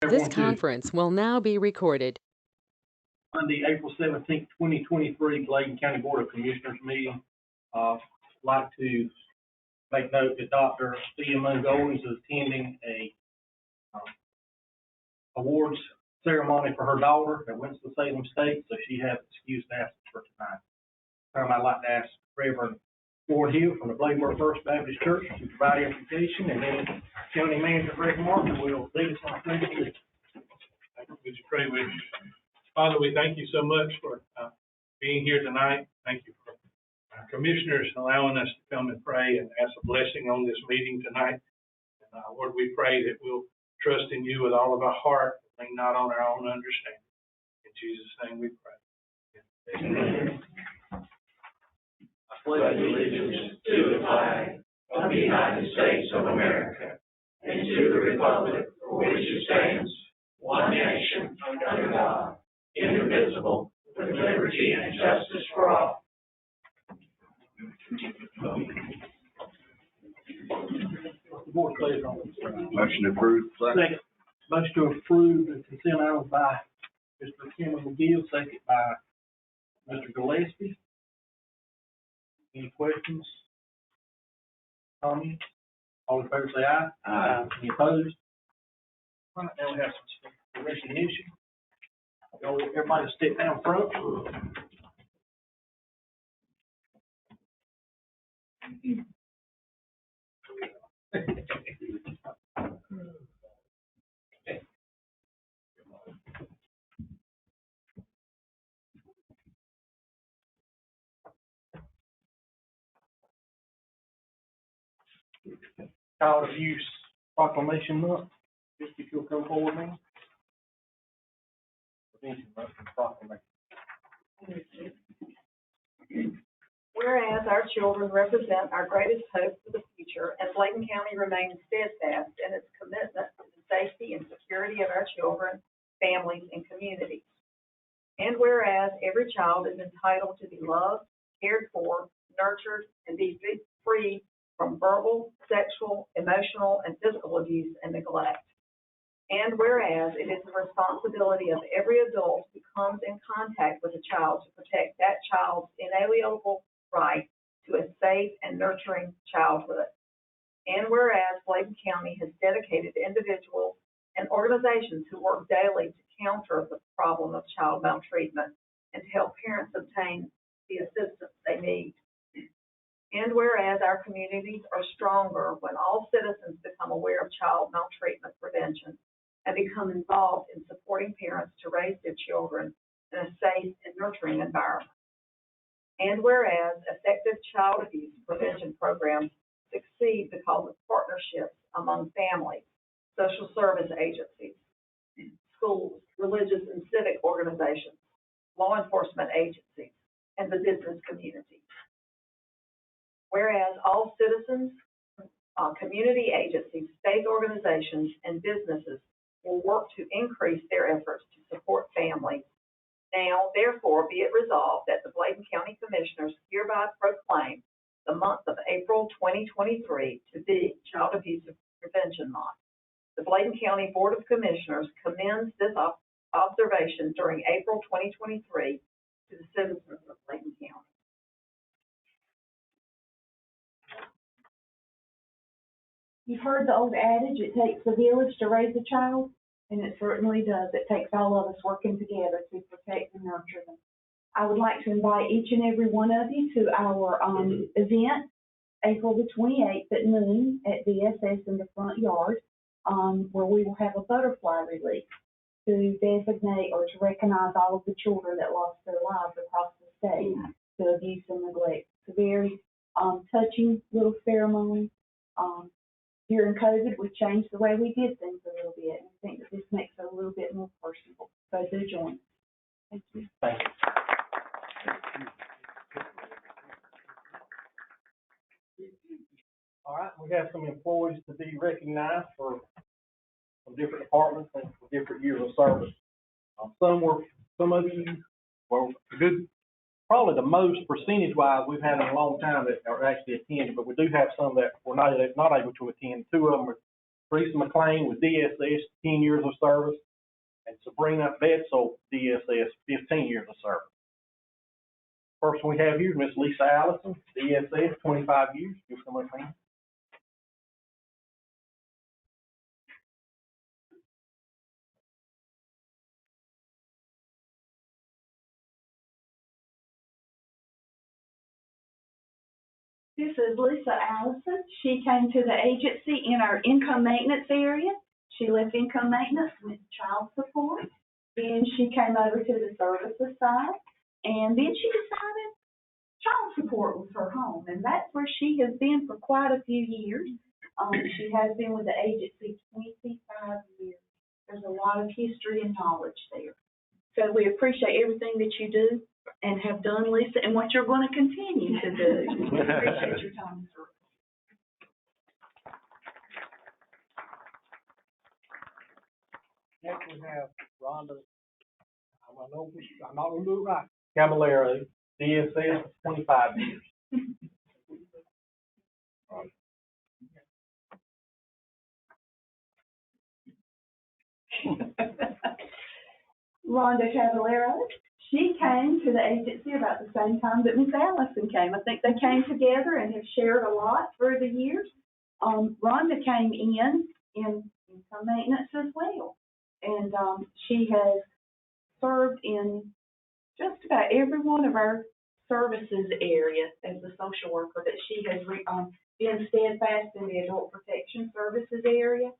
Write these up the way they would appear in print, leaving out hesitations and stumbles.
This conference will now be recorded. Monday, April 17th, 2023, Bladen County Board of Commissioners meeting. Like to make note that Dr. Thea Mungoli is attending a awards ceremony for her daughter at Winston-Salem State, so she has excused absence for tonight. I'd like to ask Reverend Ward Hill from the Bladenburg First Baptist Church to provide information, and then County Manager Greg Martin will lead us on through the meeting. Would you pray with me? Father, we thank you so much for being here tonight. Thank you for our commissioners allowing us to come and pray and ask a blessing on this meeting tonight. And Lord, we pray that we'll trust in you with all of our heart, and lean not on our own understanding. In Jesus' name we pray. Amen. I pledge allegiance to the flag of the United States of America and to the republic for which it stands, one nation, under God, indivisible, with liberty and justice for all. Motion approved. Second. Motion to approve the consent items by Mr. Cameron McGill, second by Mr. Gillespie. Any questions? Comments? All in favor say aye. Aye. Any opposed? All right, now we have some recognition. Everybody step down front. Child Abuse Proclamation Month. Just if you'll come forward now. Proclamation. Whereas our children represent our greatest hope for the future, and Bladen County remains steadfast in its commitment to the safety and security of our children, families, and communities. And whereas every child is entitled to be loved, cared for, nurtured, and be free from verbal, sexual, emotional, and physical abuse and neglect. And whereas it is the responsibility of every adult who comes in contact with a child to protect that child's inalienable right to a safe and nurturing childhood. And whereas Bladen County has dedicated individuals and organizations who work daily to counter the problem of child maltreatment and to help parents obtain the assistance they need. And whereas our communities are stronger when all citizens become aware of child maltreatment prevention and become involved in supporting parents to raise their children in a safe and nurturing environment. And whereas effective child abuse prevention programs succeed because of partnerships among families, social service agencies, schools, religious and civic organizations, law enforcement agencies, and the business community. Whereas all citizens, community agencies, state organizations, and businesses will work to increase their efforts to support families. Now, therefore, be it resolved that the Bladen County Commissioners hereby proclaim the month of April 2023 to be Child Abuse Prevention Month. The Bladen County Board of Commissioners commends this observation during April 2023 to the citizens of Bladen County. You've heard the old adage, it takes a village to raise a child, and it certainly does. It takes all of us working together to protect and nurture them. I would like to invite each and every one of you to our event, April the 28th at noon at DSS in the front yard, where we will have a butterfly release to designate or to recognize all of the children that lost their lives across the state to abuse and neglect. It's a very touching little ceremony. During COVID, we changed the way we did things a little bit, and I think that this makes it a little bit more personable. So do join us. Thank you. Thank you. All right, we have some employees to be recognized from different departments and for different years of service. Some of you were good. Probably the most percentage-wise we've had in a long time that are actually attending, but we do have some that were not able to attend. Two of them Teresa McLean with DSS, 10 years of service, and Sabrina Betzel, DSS, 15 years of service. First one we have here is Miss Lisa Allison, DSS, 25 years. Give her my hand. This is Lisa Allison. She came to the agency in our income maintenance area. She left income maintenance with child support. Then she came over to the services side, and then she decided child support was her home, and that's where she has been for quite a few years. She has been with the agency 25 years. There's a lot of history and knowledge there. So we appreciate everything that you do and have done, Lisa, and what you're going to continue to do. We appreciate your time and service. Next we have Rhonda, I'm not gonna do it right, Camilleri, DSS, 25 years. Rhonda Cavallero, she came to the agency about the same time that Miss Allison came. I think they came together and have shared a lot through the years. Rhonda came in some maintenance as well. And she has served in just about every one of our services area as a social worker, but she has been steadfast in the adult protection services area.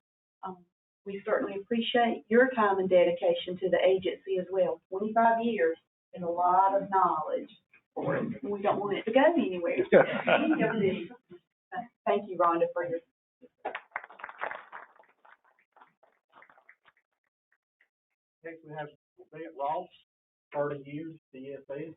We certainly appreciate your time and dedication to the agency as well. 25 years is a lot of knowledge for it. We don't want it to go anywhere. Thank you, Rhonda, for your. Next we have Yvette Ross, 30 years, DSS.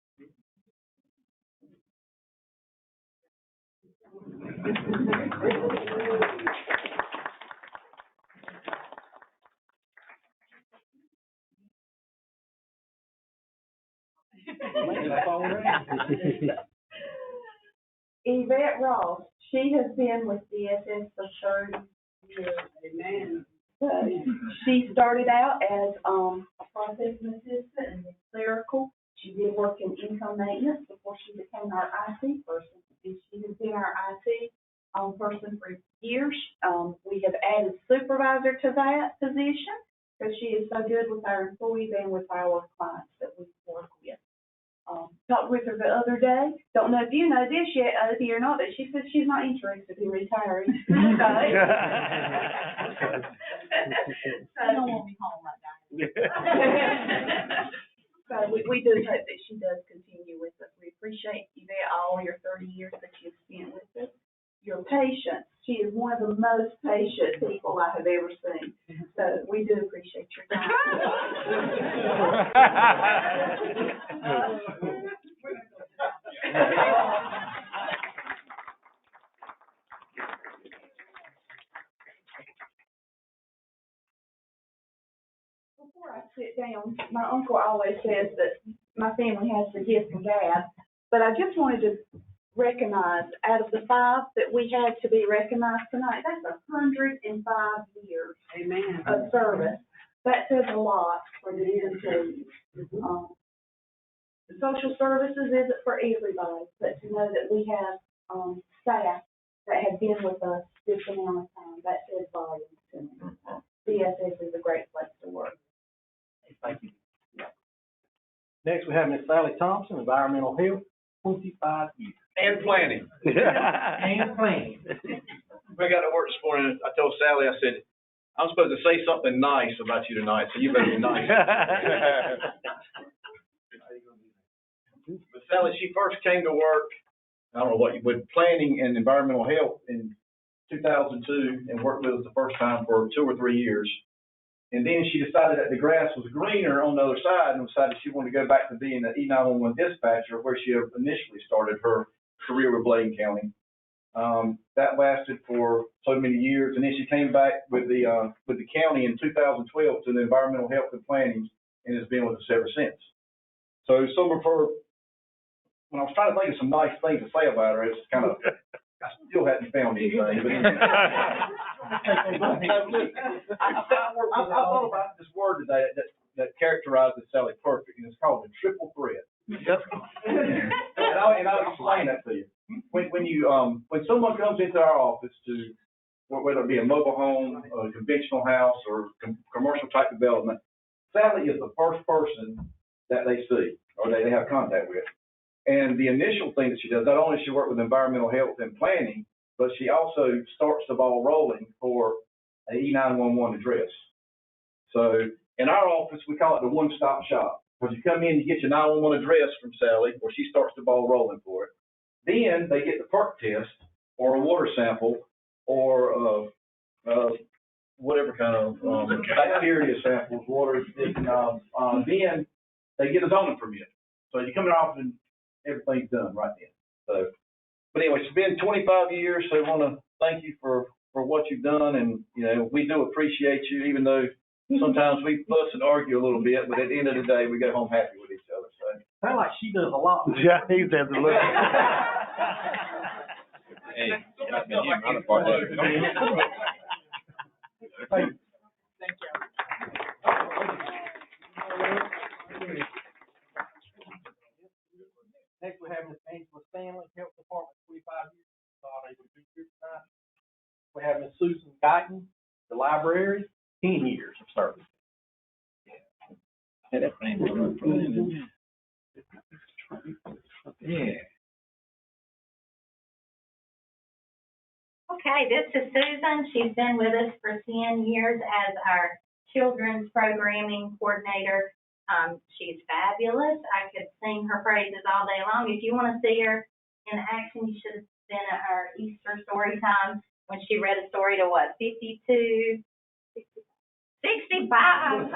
Yvette Ross, she has been with DSS for 30 years. Amen. She started out as a processing assistant and clerical. She did work in income maintenance before she became our IT person. And she has been our IT person for years. We have added supervisor to that position because she is so good with our employees and with our clients that we work with. Talked with her the other day. Don't know if you know this yet, Odie, or not, but she said she's not interested in retiring. So, you don't want me home like that. So we do hope that she does continue with us. We appreciate you there all your 30 years that you've spent with us. Your patience. She is one of the most patient people I have ever seen. So we do appreciate your time. Before I sit down, my uncle always says that my family has the gift of gab, but I just wanted to recognize, out of the 5 that we had to be recognized tonight, that's 105 years. Amen. Of service. That says a lot for the employees. The social services isn't for everybody, but to know that we have staff that have been with us this amount of time, that says volumes to me. DSS is a great place to work. Thank you. Next we have Miss Sally Thompson, Environmental Health, 25 years. And planning. And planning. When I got to work this morning, I told Sally, I said, I'm supposed to say something nice about you tonight, so you better be nice. But Sally, she first came to work, I don't know what, with planning and environmental health in 2002 and worked with us the first time for 2 or 3 years. And then she decided that the grass was greener on the other side and decided she wanted to go back to being an E911 dispatcher, where she initially started her career with Bladen County. That lasted for so many years, and then she came back with the county in 2012 to the environmental health and planning, and has been with us ever since. So some of her, when I was trying to think of some nice things to say about her, it's kind of, I still hadn't found anything. But thought about this word today that characterizes Sally perfect, and it's called the triple threat. Yep. And I'll explain that to you. When someone comes into our office to, whether it be a mobile home, a conventional house, or commercial type development, Sally is the first person that they see or they have contact with. And the initial thing that she does, not only does she work with environmental health and planning, but she also starts the ball rolling for an E911 address. So in our office, we call it the one-stop shop. Because you come in, you get your 911 address from Sally, or she starts the ball rolling for it. Then they get the perk test or a water sample or whatever kind of bacteria samples, water. Then they get a zoning permit. So you come in office and everything's done right then. So, but anyway, it's been 25 years, so I want to thank you for what you've done, and we do appreciate you, even though sometimes we fuss and argue a little bit, but at the end of the day, we go home happy with each other. So. Sounds like she does a lot. Yeah, he does a little. Hey, Thank you. Next, we have Ms. Angela Stanley, Health Department, 25 years. Thought they would be here tonight. We have Ms. Susan Guyton, the library, 10 years of service. Yeah. Okay, this is Susan. She's been with us for 10 years as our children's programming coordinator. She's fabulous. I could sing her praises all day long. If you want to see her in action, you should have been at our Easter story time when she read a story to 52, 65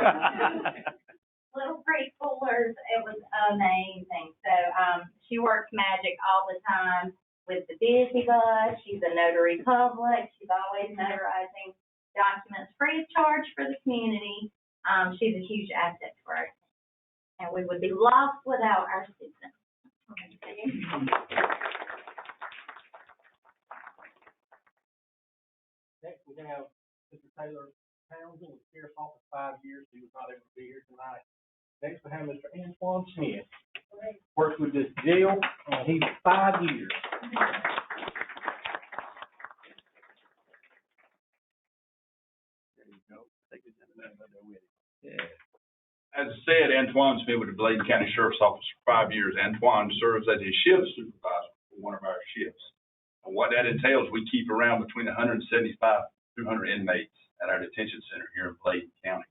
little preschoolers. It was amazing. So she works magic all the time with the Busy Bus. She's a notary public. She's always notarizing documents free of charge for the community. She's a huge asset for us. And we would be lost without our Susan. Next, we have Mr. Taylor Townsend with Sheriff's Office, 5 years. He was not able to be here tonight. Next, we have Mr. Antoine Smith. Works with this jail, and he's 5 years. As I said, Antoine's been with the Bladen County Sheriff's Office for 5 years. Antoine serves as a shift supervisor for one of our shifts. And what that entails, we keep around between 175 to 200 inmates at our detention center here in Bladen County.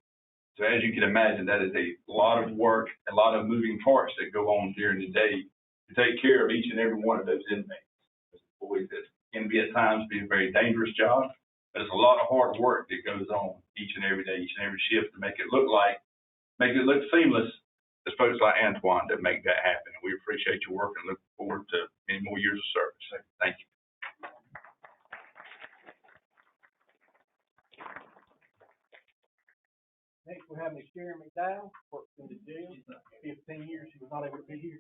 So as you can imagine, that is a lot of work, a lot of moving parts that go on during the day to take care of each and every one of those inmates. Boys, it can be at times be a very dangerous job, but it's a lot of hard work that goes on each and every day, each and every shift to make it look seamless. There's folks like Antoine that make that happen. And we appreciate your work and look forward to many more years of service. So, thank you. Next, we have Ms. Sharon McDowell, works in the jail, 15 years. She was not able to be here.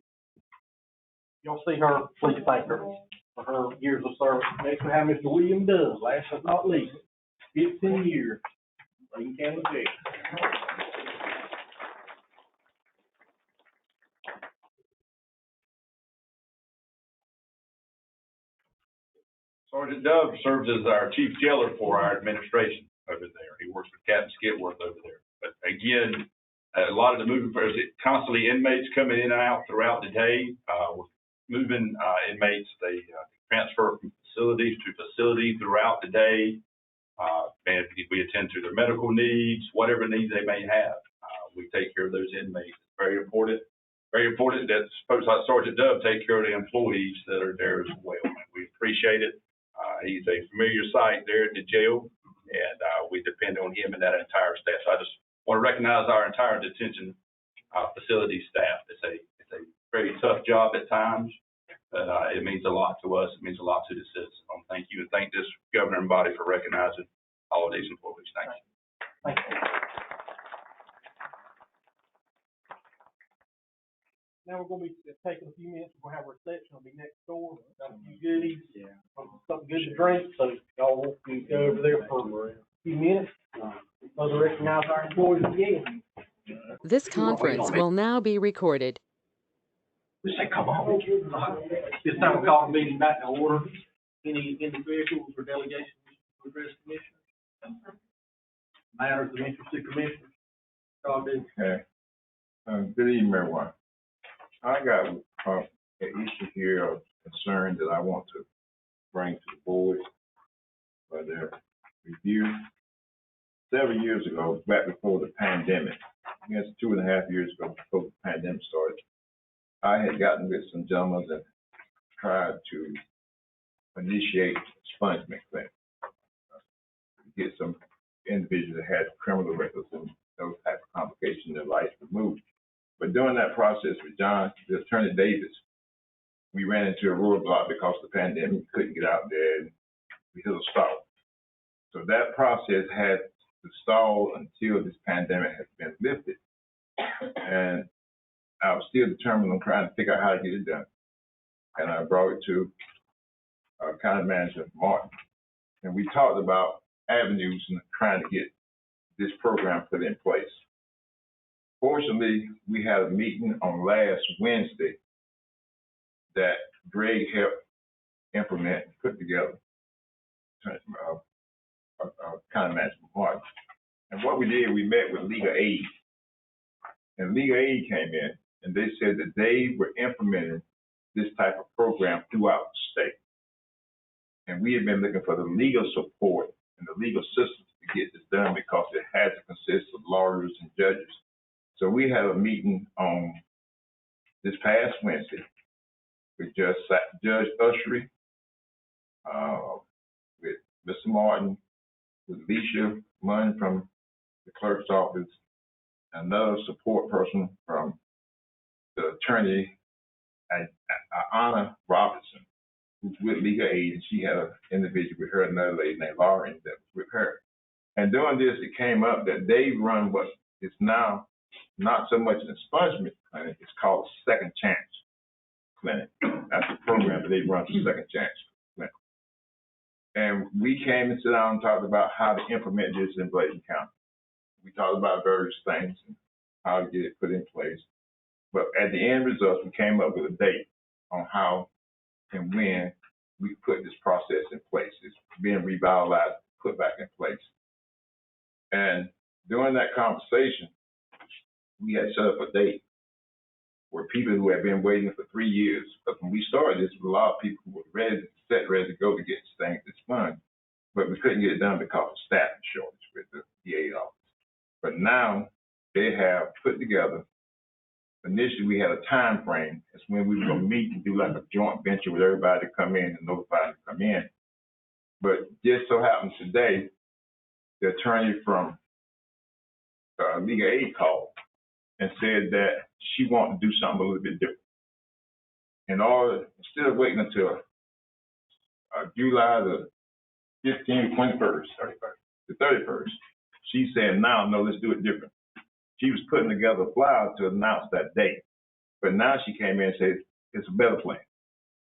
You'll see her, please thank her for her years of service. Next, we have Mr. William Dunn, last but not least, 15 years, Bladen County Jail. Sergeant Dove serves as our chief jailer for our administration over there. He works with Captain Skidworth over there. But again, a lot of the moving parts, constantly inmates coming in and out throughout the day. We're moving inmates. They transfer from facility to facility throughout the day. And we attend to their medical needs, whatever needs they may have. We take care of those inmates. It's very important. Very important that folks like Sergeant Dove take care of the employees that are there as well. And we appreciate it. He's a familiar sight there at the jail, and we depend on him and that entire staff. So I just want to recognize our entire detention facility staff. It's a very tough job at times, but it means a lot to us. It means a lot to the citizens. Thank you, and thank this governing body for recognizing all of these employees. Thank you. Thank you. Now we're gonna be taking a few minutes, we're gonna have a reception, it'll be next door, got a few goodies, something good to drink, so y'all want to go over there for a few minutes. Those recognize our employees again. This conference will now be recorded. We say, come on. This time we'll call the meeting back to order. Any individuals or delegations to address commissioners? Matters of interest to commissioners? Okay. Good evening, everyone. I got an issue here of concern that I want to bring to the board for their review. Several years ago, back before the pandemic, I guess 2.5 years ago, before the pandemic started, I had gotten with some gentlemen and tried to initiate expungement clinic. Get some individuals that had criminal records and those type of complications in their life removed. But during that process with John, the attorney Davis, we ran into a roadblock because of the pandemic. We couldn't get out there and we hit a stall. So that process had to stall until this pandemic has been lifted. And I was still determined on trying to figure out how to get it done. And I brought it to County Manager Martin. And we talked about avenues and trying to get this program put in place. Fortunately, we had a meeting on last Wednesday that Greg helped implement and put together, County Manager Martin. And what we did, we met with Legal Aid. And Legal Aid came in and they said that they were implementing this type of program throughout the state. And we have been looking for the legal support and the legal systems to get this done because it has to consist of lawyers and judges. So we had a meeting on this past Wednesday with Judge Ushery, with Mr. Martin, with Alicia Munn from the clerk's office, another support person from the attorney, Anna Robinson, who's with Legal Aid, and she had an individual with her, another lady named Lauren that was with her. And during this, it came up that they run what is now not so much an expungement clinic, it's called Second Chance Clinic. That's the program that they run for Second Chance Clinic. And we came and sat down and talked about how to implement this in Bladen County. We talked about various things and how to get it put in place. But at the end results, we came up with a date on how and when we put this process in place. It's being revitalized, put back in place. And during that conversation, we had set up a date where people who had been waiting for 3 years, but when we started this, a lot of people who were ready to go to get this thing expunged, but we couldn't get it done because of staffing shortage with the DA office. But now they have put together, initially we had a time frame as when we were going to meet and do like a joint venture with everybody to come in and notify them to come in. But just so happens today, the attorney from Legal Aid called and said that she wanted to do something a little bit different. Instead of waiting until July the 15th, 21st, the 31st, she said, no, let's do it different. She was putting together a flyer to announce that date. But now she came in and said, it's a better plan.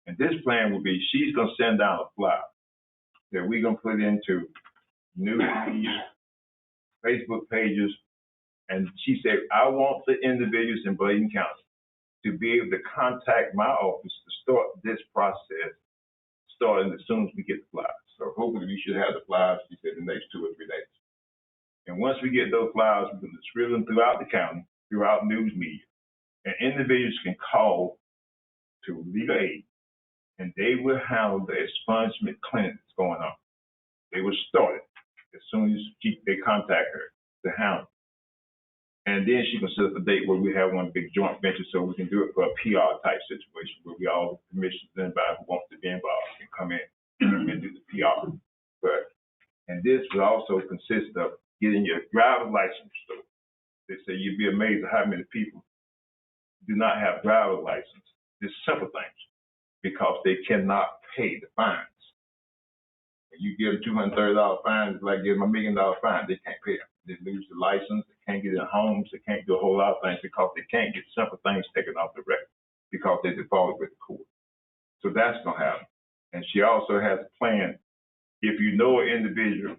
And this plan will be, she's going to send out a flyer that we're going to put into news media, Facebook pages. And she said, I want the individuals in Bladen County to be able to contact my office to start this process, starting as soon as we get the flyers. So hopefully we should have the flyers, she said, in the next 2 or 3 days. And once we get those flyers, we're going to distribute them throughout the county, throughout news media. And individuals can call to Legal Aid, and they will handle the expungement clinic that's going on. They will start it as soon as they contact her to handle it. And then she can set up a date where we have one big joint venture so we can do it for a PR type situation where we all commissioners, anybody who wants to be involved can come in and do the PR. And this will also consist of getting your driver's license. So they say you'd be amazed at how many people do not have driver's license. Just simple things because they cannot pay the fines. When you give them $230 fines, it's like giving them $1 million fine. They can't pay them. they lose the license, they can't get in homes, they can't do a whole lot of things because they can't get simple things taken off the record because they defaulted with the court. So that's gonna happen. And she also has a plan, if you know an individual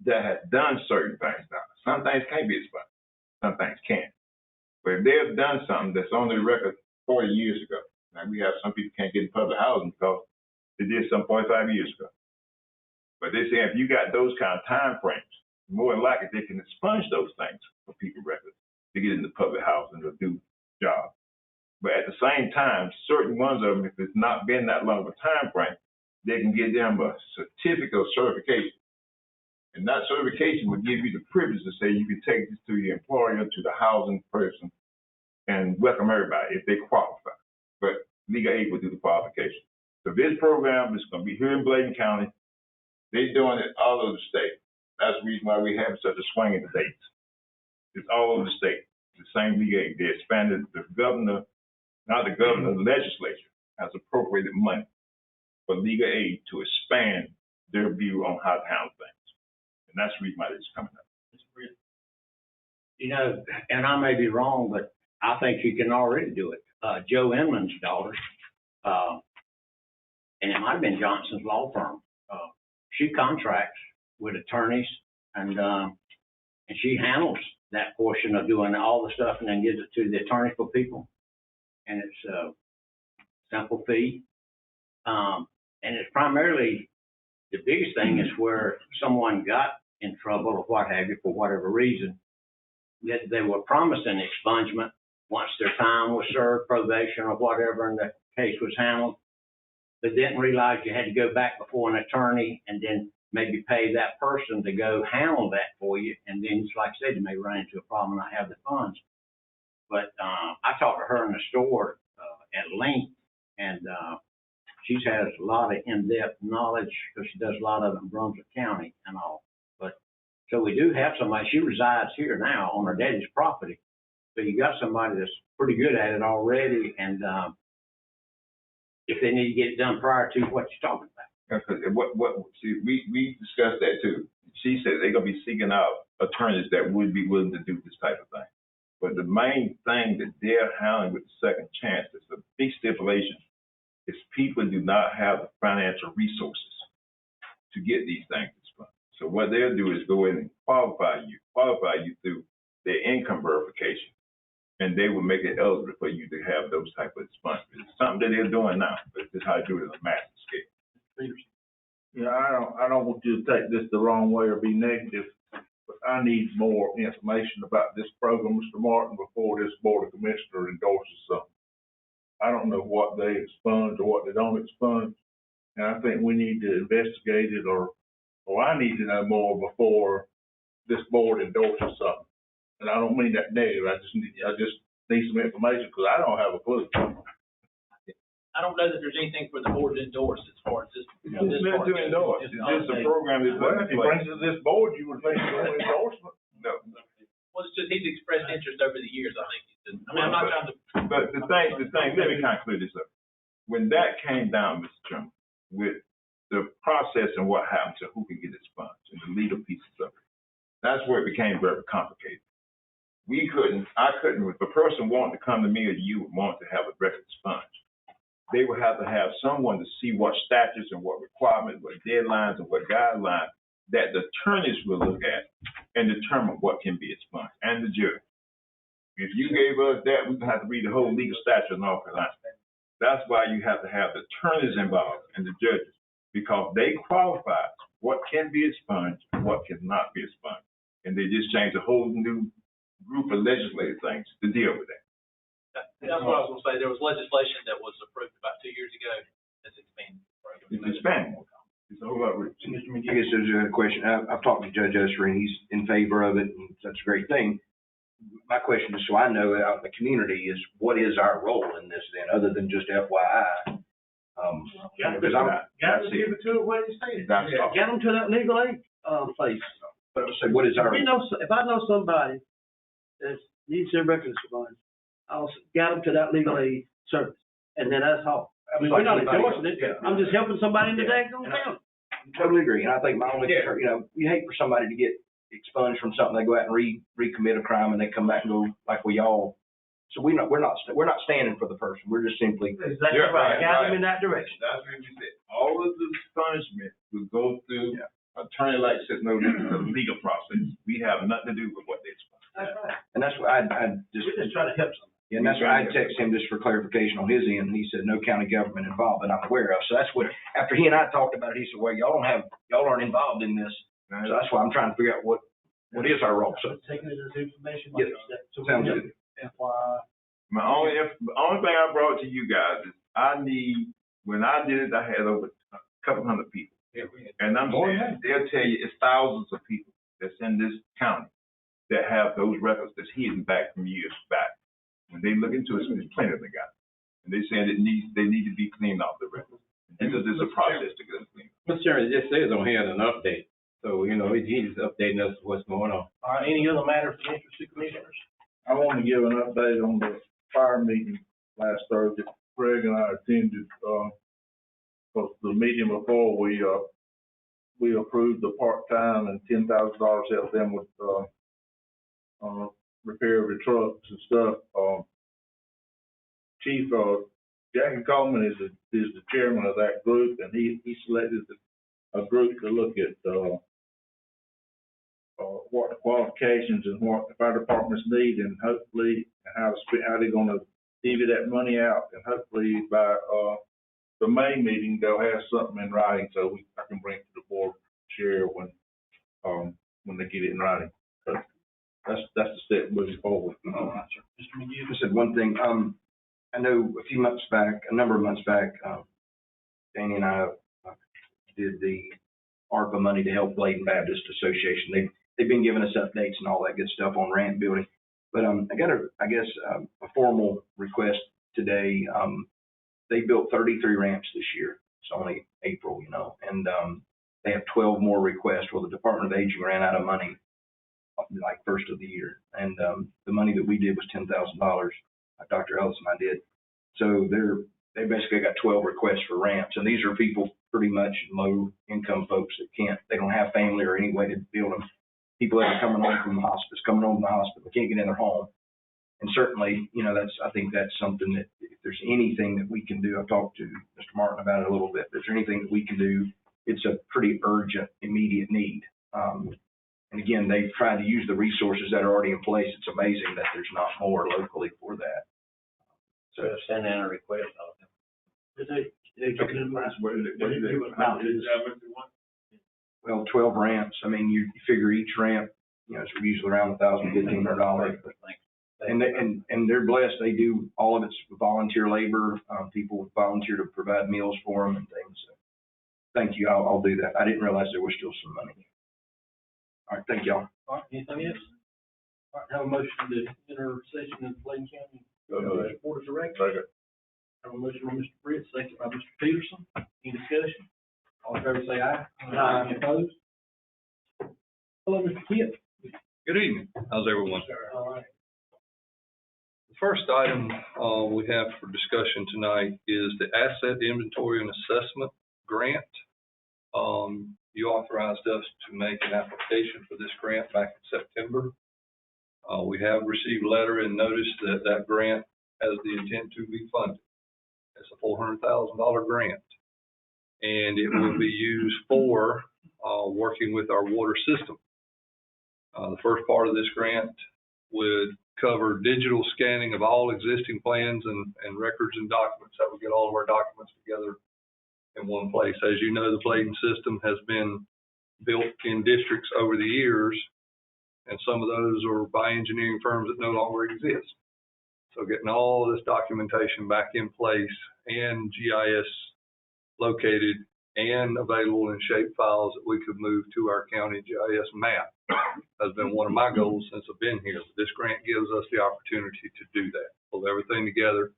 that has done certain things now, some things can't be expunged, some things can. But if they have done something that's on the record 40 years ago, now we have some people can't get in public housing because they did something 45 years ago. But they say if you got those kind of time frames, more than likely they can expunge those things for people records to get into public housing or do jobs. But at the same time, certain ones of them, if it's not been that long of a time frame, they can get them a certificate of certification. And that certification will give you the privilege to say you can take this to your employer, to the housing person, and welcome everybody if they qualify. But legal aid will do the qualification. So this program is going to be here in Bladen County. They're doing it all over the state. That's the reason why we have such a swing in the dates. It's all over the state. The same legal aid. They expanded the governor, not the governor, the legislature has appropriated money for legal aid to expand their view on how to handle things. And that's the reason why this is coming up. You know, and I may be wrong, but I think you can already do it. Joe Inman's daughter, and it might have been Johnson's law firm. She contracts with attorneys and she handles that portion of doing all the stuff and then gives it to the attorney for people. And it's a simple fee. And it's primarily, the biggest thing is where someone got in trouble or what have you for whatever reason, that they were promised an expungement once their time was served, probation or whatever, and the case was handled, but didn't realize you had to go back before an attorney and then maybe pay that person to go handle that for you. And then, like I said, you may run into a problem and not have the funds. But I talked to her in the store at length, and she has a lot of in-depth knowledge because she does a lot of it in Brunswick County and all. But so we do have somebody, she resides here now on her daddy's property. So you got somebody that's pretty good at it already, and if they need to get it done prior to what you're talking about. See, we discussed that too. She said they're gonna be seeking out attorneys that would be willing to do this type of thing. But the main thing that they're handling with the second chance is a big stipulation is people do not have the financial resources to get these things expunged. So what they'll do is go in and qualify you through their income verification. And they will make it eligible for you to have those type of expungements. It's something that they're doing now, but this is how to do it on a massive scale. Yeah, I don't want you to take this the wrong way or be negative, but I need more information about this program, Mr. Martin, before this Board of Commissioners endorses something. I don't know what they expunge or what they don't expunge, and I think we need to investigate it, or I need to know more before this board endorses something. And I don't mean that negative. I just need some information because I don't have a clue. I don't know that there's anything for the board to endorse as far as this. It's meant to endorse. It's just a program that's Well, if it brings it to this board, you would think it's an endorsement. No. Well, it's just he's expressed interest over the years, I think. I mean, I'm not trying to. But the thing, let me kind of clear this up. When that came down, Mr. Chairman, with the process and what happened to who could get expunged and the legal pieces of it, that's where it became very complicated. I couldn't, if a person wanted to come to me or you would want to have a record expunged, they would have to have someone to see what statutes and what requirements, what deadlines and what guidelines that the attorneys will look at and determine what can be expunged, and the jury. If you gave us that, we'd have to read the whole legal statute and all that. That's why you have to have the attorneys involved and the judges, because they qualify what can be expunged and what cannot be expunged. And they just changed a whole new group of legislative things to deal with that. That's what I was going to say. There was legislation that was approved about 2 years ago that's expanded. It's expanding. It's a whole lot of. I guess there's a question. I've talked to Judge Usher and he's in favor of it, and that's a great thing. My question is, so I know out in the community, is what is our role in this then, other than just FYI? Because Got to give it to it what he said. Get them to that legal aid place. But so what is our? If I know somebody that needs their records expunged, I'll get them to that legal aid service, and then that's all. I mean, we're not endorsing it. I'm just helping somebody in the day. Totally agree, and I think my only concern, you hate for somebody to get expunged from something, they go out and recommit a crime and they come back and go like we all. So we're not standing for the person. We're just simply. Exactly right. Guide them in that direction. That's what we said. All of the punishment will go through attorney like says, no, this is a legal process. We have nothing to do with what they explain. That's right. And that's what I just. We're just trying to help somebody. Yeah, and that's why I text him just for clarification on his end, and he said no county government involved that I'm aware of. So that's what, after he and I talked about it, he said, well, y'all aren't involved in this. So that's why I'm trying to figure out what is our role. So Taking it as information. Yes. So Sounds good. FYI. The only thing I brought to you guys is when I did it, I had over a couple hundred people. And I'm saying, they'll tell you it's thousands of people that's in this county that have those records that's hidden back from years back. When they look into it, there's plenty of them got it. And they saying they need to be cleaned off the records. Because there's a process to get them cleaned. Mr. Chairman, it just says on here an update. So, he's updating us what's going on. All right, any other matters of interest to commissioners? I want to give an update on the fire meeting last Thursday. Craig and I attended, because the meeting before we approved the part-time and $10,000 help them with, repair of the trucks and stuff. Chief, Jackie Coleman is the chairman of that group, and he selected a group to look at, what the qualifications and what the fire departments need, and hopefully how they're gonna divvy that money out, and hopefully by, the May meeting, they'll have something in writing, so I can bring it to the board chair when they get it in writing. So that's the step moving forward. All right, sir. Mr. McGee. I said one thing. I know a number of months back, Danny and I did the ARPA money to help Bladen Baptist Association. They've been giving us updates and all that good stuff on ramp building. But I got a formal request today. They built 33 ramps this year. It's only April, and they have 12 more requests. Well, the Department of Aging ran out of money like first of the year, and the money that we did was $10,000. Dr. Ellis and I did. So they basically got 12 requests for ramps, and these are people pretty much low income folks that they don't have family or any way to build them. People that are coming home from the hospital, can't get in their home. And certainly, I think that's something that if there's anything that we can do, I've talked to Mr. Martin about it a little bit, but if there's anything that we can do, it's a pretty urgent, immediate need. And again, they've tried to use the resources that are already in place. It's amazing that there's not more locally for that. So send in a request. Well, 12 ramps. I mean, you figure each ramp, it's usually around $1,000, $1,500. And they're blessed. They do all of it's volunteer labor. People volunteer to provide meals for them and things. So thank you. I'll do that. I didn't realize there was still some money. All right. Thank y'all. All right, anything else? All right, have a motion to enter session in Bladen County Board of Directors. Have a motion by Mr. Britt, second by Mr. Peterson. Any discussion? All in favor say aye. Aye. Any opposed? Hello, Mr. Kent. Good evening. How's everyone? All right. The first item we have for discussion tonight is the Asset Inventory and Assessment Grant. You authorized us to make an application for this grant back in September. We have received a letter and notice that grant has the intent to be funded. It's a $400,000 grant, and it will be used for working with our water system. The first part of this grant would cover digital scanning of all existing plans and records and documents. That would get all of our documents together in one place. As you know, the Bladen system has been built in districts over the years, and some of those are by engineering firms that no longer exist. So getting all of this documentation back in place and GIS located and available in shape files that we could move to our county GIS map has been one of my goals since I've been here. This grant gives us the opportunity to do that, pull everything together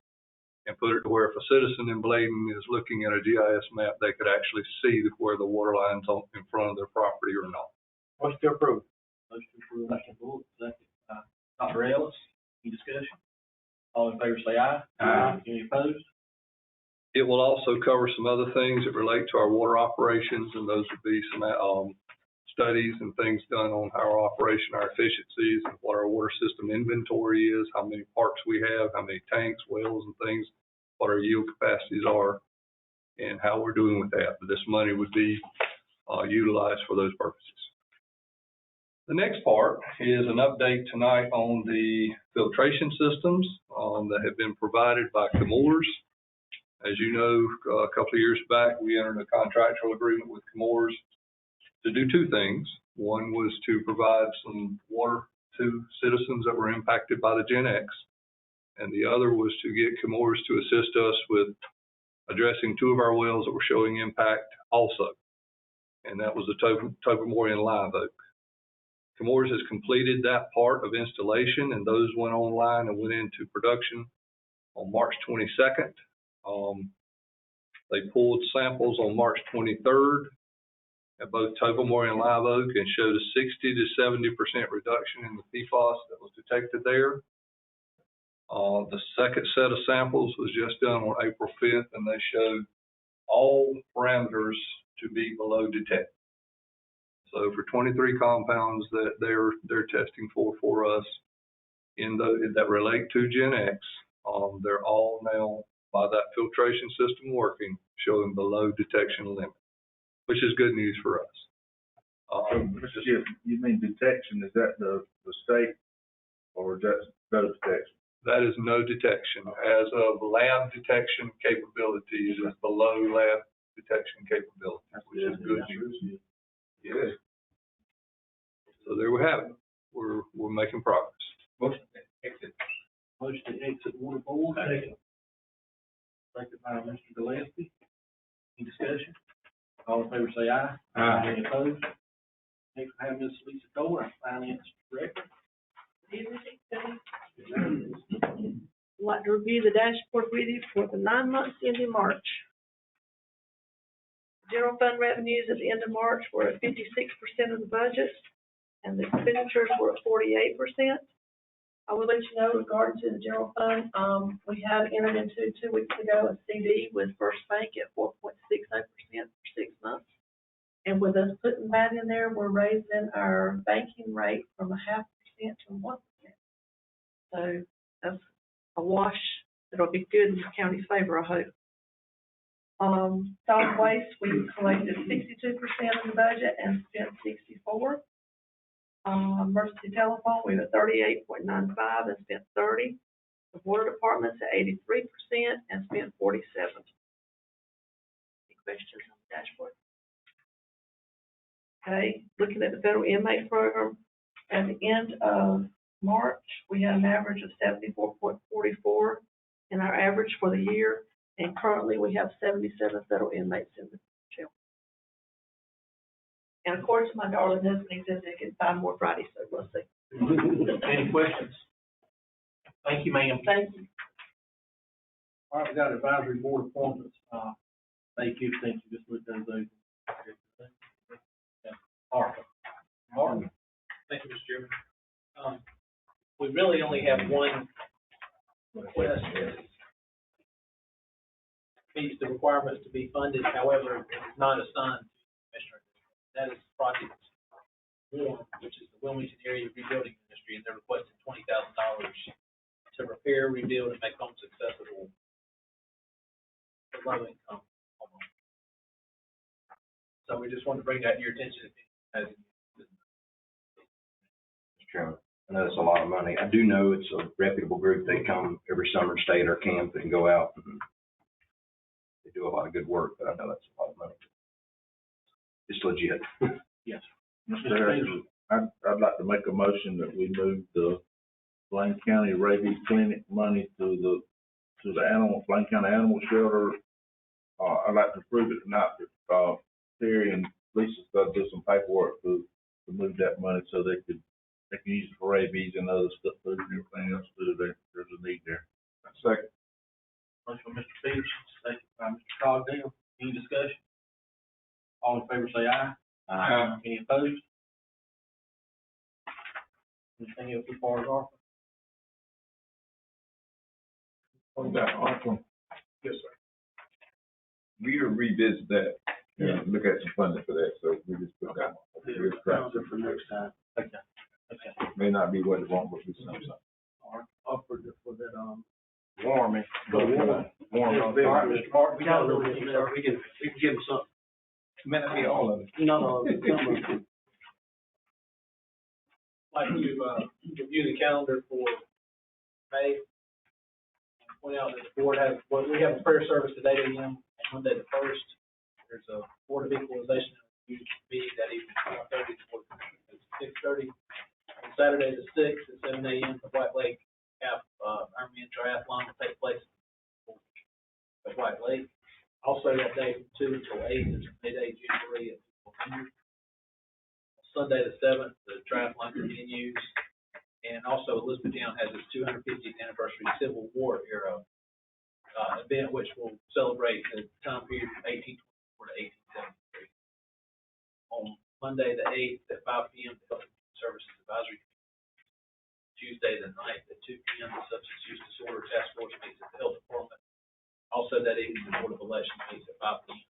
and put it to where if a citizen in Bladen is looking at a GIS map, they could actually see where the water line's in front of their property or not. Motion to approve. Motion to approve, Mr. Bullock, second by Dr. Ellis. Any discussion? All in favor say aye. Aye. Any opposed? It will also cover some other things that relate to our water operations, and those would be some studies and things done on our operation, our efficiencies, and what our water system inventory is, how many parks we have, how many tanks, wells, and things, what our yield capacities are, and how we're doing with that. But this money would be utilized for those purposes. The next part is an update tonight on the filtration systems that have been provided by Chemours. As you know, a couple of years back, we entered a contractual agreement with Chemours to do two things. One was to provide some water to citizens that were impacted by the Gen X, and the other was to get Chemours to assist us with addressing two of our wells that were showing impact also, and that was the Tobermory and Live Oak. Chemours has completed that part of installation, and those went online and went into production on March 22nd. They pulled samples on March 23rd at both Tobermory and Live Oak and showed a 60 to 70% reduction in the PFAS that was detected there. The second set of samples was just done on April 5th, and they showed all parameters to be below detect. So for 23 compounds that they're testing for us that relate to Gen X, they're all now, by that filtration system working, showing below detection limit, which is good news for us. You mean detection, is that the state, or is that no detection? That is no detection. As of lab detection capability, it is below lab detection capability, which is good news. Yes. So there we have it. We're making progress. Motion to exit water board. Second by Mr. Gillespie. Any discussion? All in favor say aye. Aye. Any opposed? Next we have Ms. Lisa Cole, our finance director. I'd like to review the dashboard with you for the 9 months ending March. General fund revenues at the end of March were at 56% of the budget, and the expenditures were at 48%. I will let you know regarding to the general fund, we have entered into 2 weeks ago a CD with First Bank at 4.68% for 6 months. And with us putting that in there, we're raising our banking rate from 0.5% to 1%. So that's a wash. It'll be good in the county's favor, I hope. Solid waste, we collected 62% of the budget and spent 64%. Emergency telephone, we were at 38.95 and spent 30%. The water department's at 83% and spent 47%. Any questions on the dashboard? Okay, looking at the federal inmate program, at the end of March, we had an average of 74.44 in our average for the year, and currently we have 77 federal inmates in the jail. And of course, my darling husband, he says they can find more Friday, so we'll see. Any questions? Thank you, ma'am. Thank you. All right, we got advisory board appointments. May 15th, you just looked at those. Martha. Thank you, Mr. Chairman. We really only have one request. Meets the requirements to be funded, however, it's not assigned to the commissioner. That is Project 1, which is the Wilmington Area Rebuilding Ministry, and they're requesting $20,000 to repair, rebuild, and make homes accessible for low-income homeowners. So we just wanted to bring that to your attention. Mr. Chairman, I know it's a lot of money. I do know it's a reputable group. They come every summer, stay at our camp, and go out. And they do a lot of good work, but I know that's a lot of money. It's legit. Yes. Mr. Harrison, I'd like to make a motion that we move the Bladen County Rabies Clinic money to the Bladen County Animal Shelter. I'd like to prove it tonight that Terry and Lisa's got to do some paperwork to move that money so they can use it for rabies and other stuff, food and everything else to do there. There's a need there. Second. Motion by Mr. Peterson, second by Mr. Cogdell. Any discussion? All in favor say aye. Aye. Any opposed? Anything else as far as ARPA? What about ARPA? Yes, sir. We'll revisit that and look at some funding for that, so we just put that. For next time. Okay. May not be what it wants, but it's something. Offered for that, Warming. Mr. Martin, we got a little bit, we can give him something. May not be all of it. No, Like to, review the calendar for May. Point out that the board has, well, we have a prayer service at 8 a.m. on Monday the 1st. There's a Board of Equalization meeting that evening, 5:30 to 6:30. On Saturday the 6th at 7 a.m. the White Lake half Ironman triathlon will take place at White Lake. Also that day from 2 until 8 is May Day Jamboree at Sunday the 7th, the triathlon continues. And also Elizabethtown has its 250th anniversary Civil War era event, which will celebrate the time period from 1824 to 1873. On Monday the 8th at 5 p.m., the Health and Human Services Advisory Committee. Tuesday the 9th at 2 p.m., the Substance Use Disorder Task Force meets at the Health Department. Also that evening, the Board of Elections meets at 5 p.m.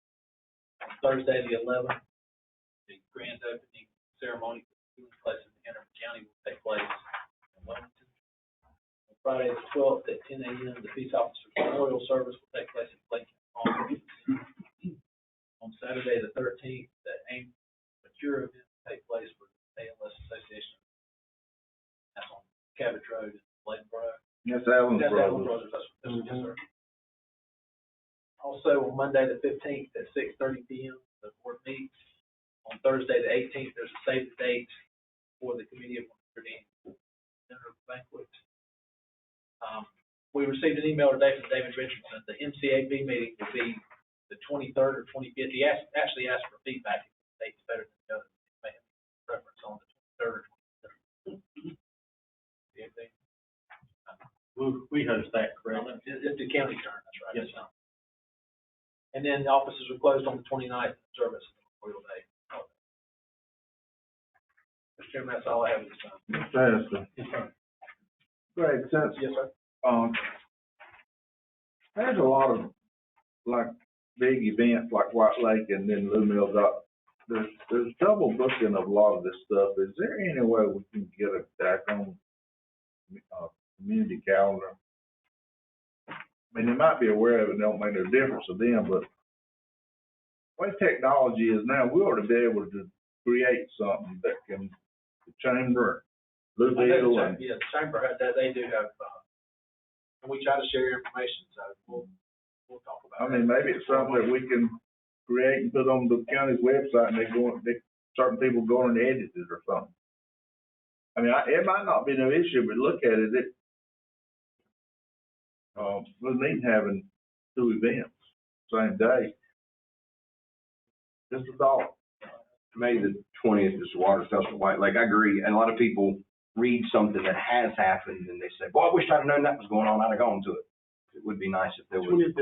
On Thursday the 11th, the grand opening ceremony for the healing place in Hanover County will take place in Wilmington. On Friday the 12th at 10 a.m., the Peace Officers Memorial Service will take place in Bladen County. On Saturday the 13th, the AIM Mature event will take place with the ALS Association. That's on Cabbage Road in Bladeboro. Yes, Allen That's Allen Brothers. Brothers. Yes, sir. Also, on Monday the 15th at 6:30 p.m., the board meets. On Thursday the 18th, there's a save the date for the Committee of 100 Dinner Banquet. We received an email today from David Richardson. The MCAB meeting will be the 23rd or 25th. He actually asked for feedback if the date's better than the other. He may have a preference on the 23rd or 25th. We host that, correct? It's the county turn, that's right. Yes, sir. And then the offices are closed on the 29th, service Memorial Day. Mr. Chairman, that's all I have at this time. Mr. Greg, since, Yes, sir. there's a lot of, like, big events like White Lake and then Lou Mills up. There's double booking of a lot of this stuff. Is there any way we can get a daggone, community calendar? I mean, they might be aware of it, don't make no difference to them, but the way technology is now, we ought to be able to create something that can, the chamber, Louisville, and Yeah, the chamber, they do have, and we try to share information, so we'll talk about it. I mean, maybe it's something that we can create and put on the county's website, and certain people go and edit it or something. I mean, it might not be no issue, but look at it, we need having 2 events, same day. Just a thought. May the 20th is the Water Festival at White Lake. I agree. And a lot of people read something that has happened and they say, boy, I wish I'd have known that was going on. I'd have gone to it. It would be nice if there was. Yes,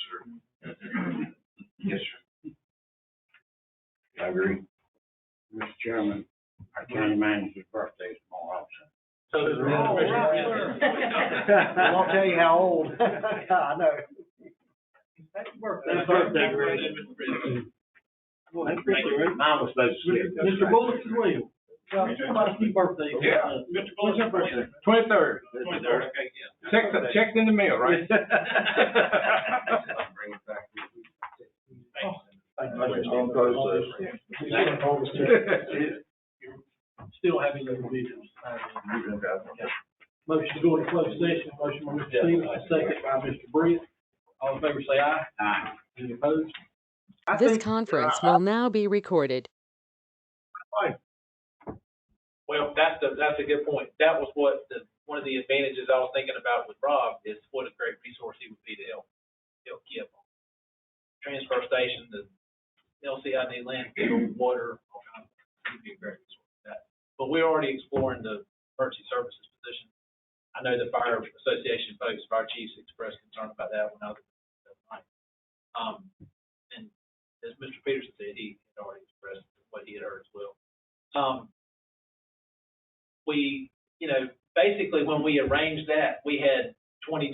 sir. Yes, sir. I agree. Mr. Chairman, our county manager's birthday is tomorrow also. So there's I won't tell you how old. I know. Happy birthday. Happy birthday, Greg. Mine was supposed to slip. Mr. Bullock as well. Somebody's happy birthday. Yeah. Mr. Bullock's birthday. 23rd. 23rd, okay, yeah. Checked in the mail, right? Thank Still having those videos. Motion to go into closed session, motion by Mr. Stevens, second by Mr. Britt. All in favor say aye. Aye. Any opposed? This conference will now be recorded. Well, that's a good point. That was one of the advantages I was thinking about with Rob is what a great resource he would be to help Kip. Transfer station, the LCID landfill, water, all kinds of things. He'd be a great resource for that. But we're already exploring the emergency services position. I know the fire association folks, fire chiefs expressed concern about that when I was at the night. And as Mr. Peterson said, he had already expressed what he had heard as well. We, basically when we arranged that, we had 20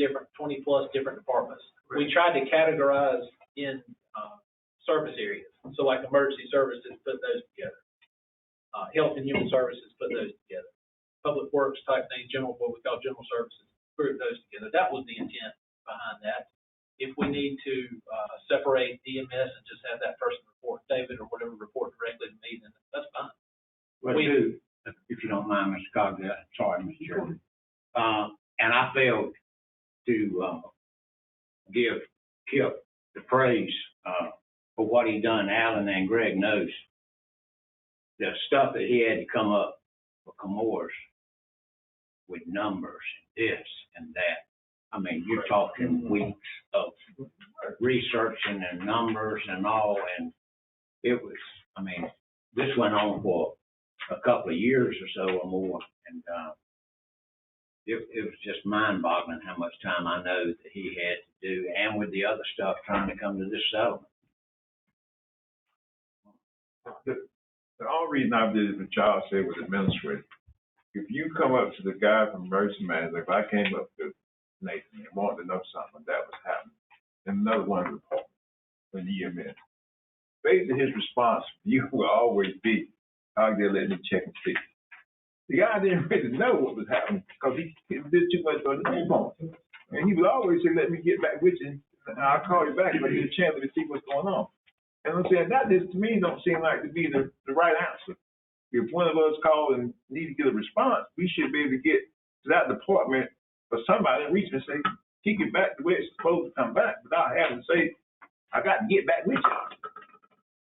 plus different departments. We tried to categorize in service areas. So like emergency services, put those together. Health and human services, put those together. Public works type thing, what we call general services, group those together. That was the intent behind that. If we need to separate EMS and just have that person report, David or whatever, report directly to me, then that's fine. Well, too, if you don't mind, Mr. Cogley, sorry, Mr. Chairman. And I failed to give Kip the praise for what he done. Alan and Greg knows the stuff that he had to come up for Comores with numbers and this and that. I mean, you're talking weeks of researching and numbers and all, and it was, I mean, this went on for a couple of years or so or more, and it was just mind-boggling how much time I know that he had to do, and with the other stuff trying to come to this settlement. The only reason I did it, what Charles said, was administrative. If you come up to the guy from emergency management, if I came up to Nathan and wanted to know something that was happening, and another one of the departments, when you EMS, basically his response to you will always be, "I'll get let me check and see." The guy didn't really know what was happening because he did too much on the phone. And he would always say, "Let me get back with you, and I'll call you back if I get a chance to see what's going on." And I'm saying that just to me don't seem like to be the right answer. If one of us call and need to get a response, we should be able to get to that department for somebody to reach and say, kick it back the way it's supposed to come back without having to say, "I got to get back with you."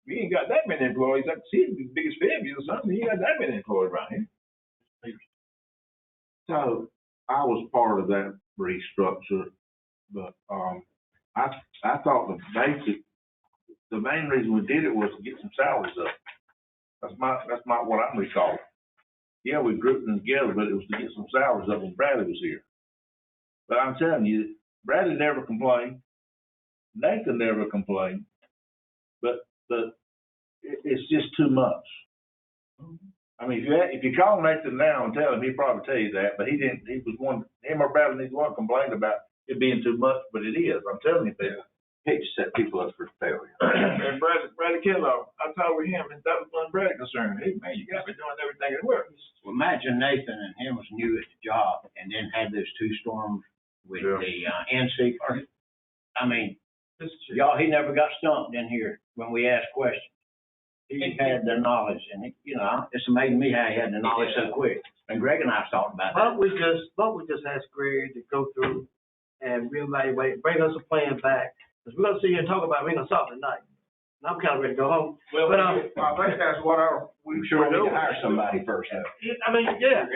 We ain't got that many employees. I can see the biggest failure or something. You ain't got that many employees around here. So I was part of that restructure, but I thought the main reason we did it was to get some salaries up. That's my what I'm recalling. Yeah, we grouped them together, but it was to get some salaries up when Bradley was here. But I'm telling you, Bradley never complained. Nathan never complained. But it's just too much. I mean, if you call Nathan now and tell him, he'd probably tell you that, but he didn't. Him or Bradley neither one complained about it being too much, but it is. I'm telling you that. Hate to set people up for failure. And Bradley Kellogg, I talked with him, and that was one Bradley concern. Hey, man, you got to be doing everything at work. Well, imagine Nathan and him was new at the job and then had those two storms with the NC person. I mean, y'all, he never got stumped in here when we asked questions. He had the knowledge, and it's amazing me how he had the knowledge so quick. And Greg and I talked about that. Why don't we just ask Greg to go through and reevaluate, bring us a plan back, because we're gonna sit here and talk about it, we ain't gonna solve it tonight. And I'm kind of ready to go home. Well, but I think that's what we sure need to hire somebody first. I mean, yeah.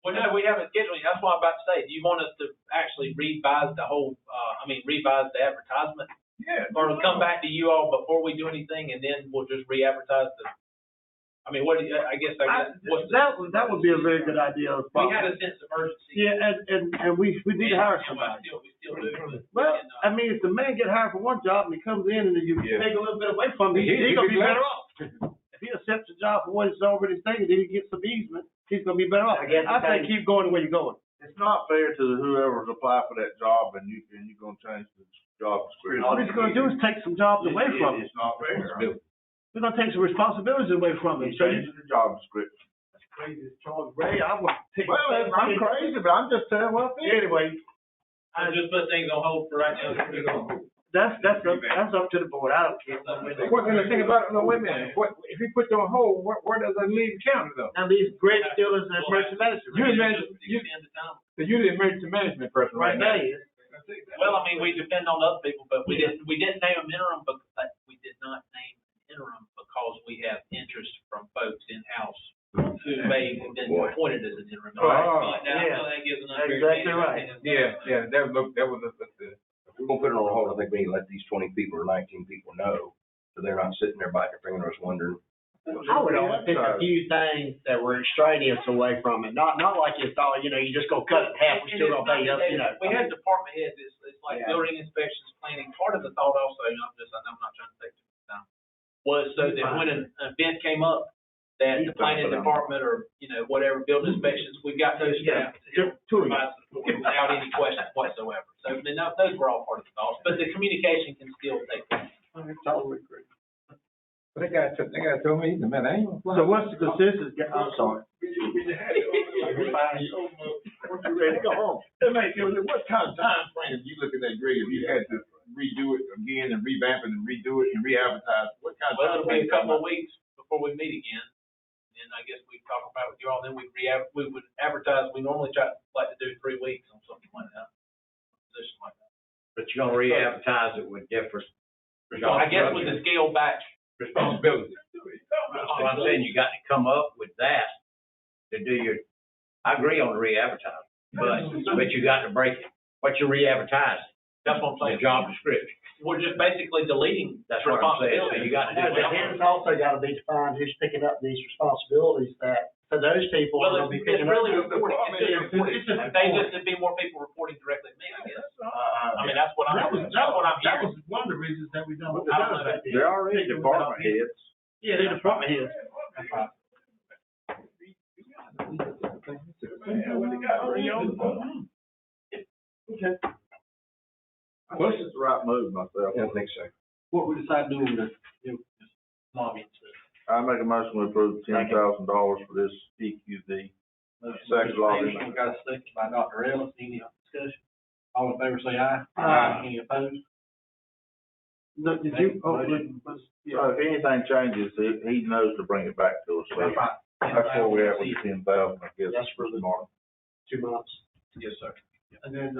Well, no, we haven't scheduled it. That's what I'm about to say. Do you want us to actually revise the whole, revise the advertisement? Yeah. Or come back to you all before we do anything, and then we'll just re-advertise the, that would be a very good idea. We had a sense of urgency. Yeah, and we need to hire somebody. We still do. Well, I mean, if the man get hired for one job and he comes in and you take a little bit away from him, he's gonna be better off. If he accepts the job for what he's already thinking, then he gets some easement, he's gonna be better off. I think keep going the way you're going. It's not fair to whoever's applied for that job and you're gonna change the job description. All he's gonna do is take some jobs away from him. It's not fair. We're gonna take some responsibilities away from him. So changing the job description. That's crazy, Charles Ray. I would take. Well, I'm crazy, but I'm just telling what I think. Anyway, I just put things on hold for right now. That's up to the board. I don't care. What can I think about it? No, wait a minute. If he puts it on hold, where does that leave the county though? Now these Greg still is an emergency management. You're the emergency management person right now. Well, I mean, we depend on other people, but we didn't name them interim, but we did not name interim because we have interest from folks in-house who may have been appointed as an interim. That gives an exactly right. Yeah, that was If we're gonna put it on hold, I think we need to let these 20 people or 19 people know, so they're not sitting there biting their finger and wondering. I would only pick a few things that were extraneous away from it, not like it's all, you just go cut it in half, we're still gonna pay you, We had department heads, it's like building inspections, planning, part of the thought also, I know I'm not trying to take too much time, was so that when an event came up, that the planning department or, whatever, building inspections, we've got those staff to provide support without any question whatsoever. So, I mean, those were all part of the thoughts, but the communication can still take place. I totally agree. But they got told me, man, I ain't gonna fly. So what's the consensus, I'm sorry. Once you're ready to go home. What kind of time frame you looking at, Greg, if you had to redo it again and revamp it and redo it and re-advertise? What kind of Well, time it'll frame? be a couple of weeks before we meet again. And I guess we'd talk about with you all, then we would advertise, we normally like to do 3 weeks on something like that. Position like that. But you're gonna re-advertise it with different. I guess with the scale back Responsibility. That's what I'm saying, you got to come up with that to do your, I agree on the re-advertising, but you got to break it. What you re-advertising? That's what I'm saying. The job description. We're just basically deleting That's what I'm saying, so responsibility. you got to do No, but that. then it's also gotta be defined who's picking up these responsibilities that, so those people are Well, gonna be it's picking up. really reporting, it's just It's reporting. They just would be more people reporting directly to me, I guess. I mean, that's what I'm hearing. That was one of the reasons that we done what we I don't know done. that. They're already department heads. Yeah, they're department heads. That's right. Okay. This is the right move myself. I think so. What we decide to do with the lobby and stuff. I make a motion to approve $10,000 for this EQD. Second lobby. We've got a second by Dr. Ellis. Any discussion? All in favor, say aye. Aye. Any opposed? No, did you, if anything changes, he knows to bring it back to us. So That's right. that's where we're at with the 10,000, I guess. That's for the Martin. 2 months. Yes, sir. And then,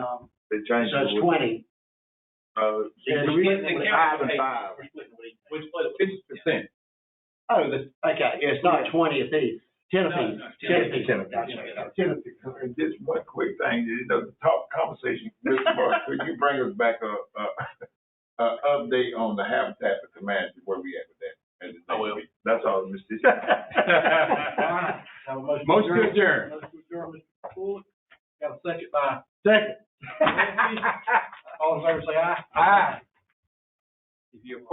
It changes. so it's 20. Yeah, We're we splitting the 5 and county. 5. We're splitting the week. We split it. 50%. Oh, okay, yeah, it's not 20 apiece, 10 apiece. No, 10 apiece. 10 apiece. And just one quick thing, the talk conversation, Mr. Martin, could you bring us back a update on the Habitat for Humanity, where we at with that? I will. That's all, Mr. Have a motion. Motion to adjourn. Motion to adjourn, Mr. Fuller. Got a second by. Second. All in favor, say aye. Aye. If you